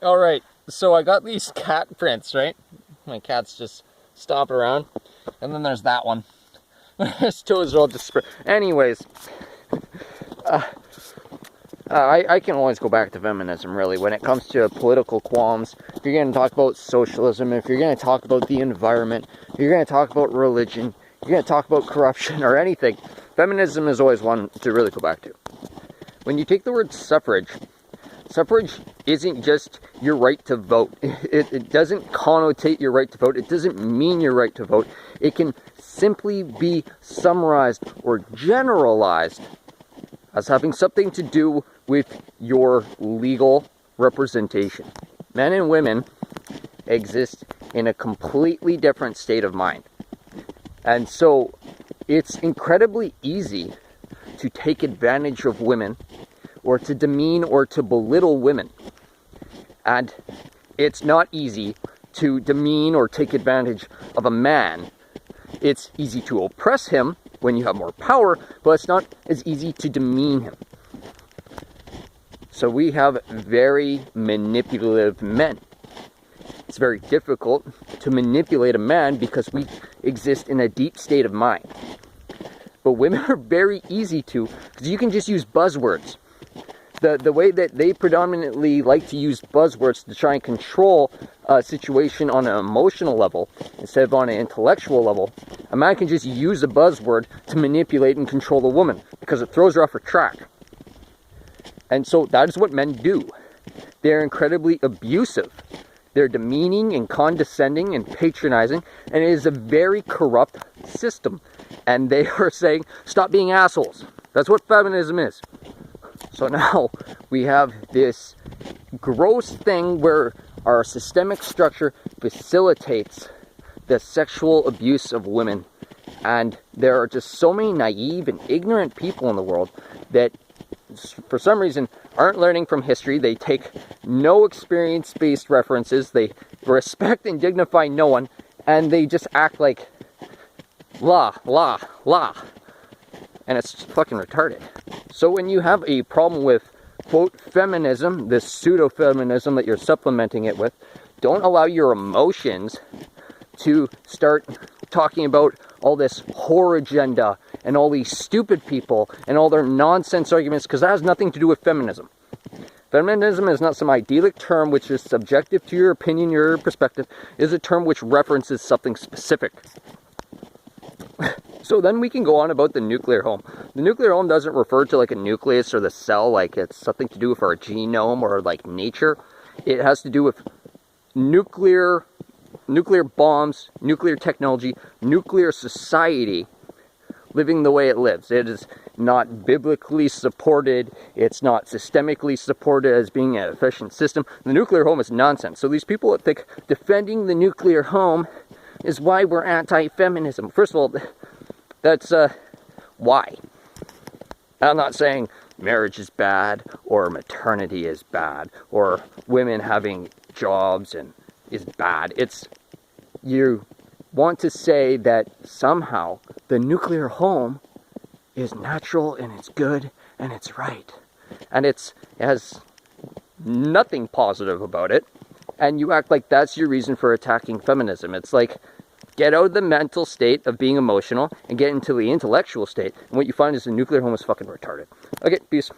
Alright, so I got these cat prints, right? My cat's just stomping around. And then there's that one. His toes are all just anyways, I can always go back to feminism, really, when it comes to political qualms. If you're going to talk about socialism, if you're going to talk about the environment, if you're going to talk about religion, if you're going to talk about corruption or anything, feminism is always one to really go back to. When you take the word suffrage, suffrage isn't just your right to vote. It doesn't connotate your right to vote. It doesn't mean your right to vote. It can simply be summarized or generalized as having something to do with your legal representation. Men and women exist in a completely different state of mind. And so it's incredibly easy to take advantage of women or to demean or to belittle women. And it's not easy to demean or take advantage of a man. It's easy to oppress him when you have more power, but it's not as easy to demean him. So we have very manipulative men. It's very difficult to manipulate a man because we exist in a deep state of mind. But women are very easy to, because you can just use buzzwords. The way that they predominantly like to use buzzwords to try and control a situation on an emotional level instead of on an intellectual level, a man can just use a buzzword to manipulate and control a woman because it throws her off her track. And so that is what men do. They're incredibly abusive. They're demeaning and condescending and patronizing, and it is a very corrupt system. And they are saying, stop being assholes. That's what feminism is. So now we have this gross thing where our systemic structure facilitates the sexual abuse of women. And there are just so many naive and ignorant people in the world that for some reason aren't learning from history. They take no experience-based references. They respect and dignify no one. And they just act like la. And it's fucking retarded. So when you have a problem with, quote, feminism, this pseudo-feminism that you're supplementing it with, don't allow your emotions to start talking about all this whore agenda and all these stupid people and all their nonsense arguments, because that has nothing to do with feminism. Feminism is not some idyllic term which is subjective to your opinion, your perspective. It is a term which references something specific. So then we can go on about the nuclear home. The nuclear home doesn't refer to like a nucleus or the cell, like it's something to do with our genome or like nature. It has to do with nuclear bombs, nuclear technology, nuclear society living the way it lives. It is not biblically supported. It's not systemically supported as being an efficient system. The nuclear home is nonsense. So these people that think defending the nuclear home is why we're anti-feminism. First of all, that's why. I'm not saying marriage is bad or maternity is bad or women having jobs and is bad. It's you want to say that somehow the nuclear home is natural and it's good and it's right. And it has nothing positive about it. And you act like that's your reason for attacking feminism. It's like, get out of the mental state of being emotional and get into the intellectual state. And what you find is the nuclear home is fucking retarded. Okay, peace.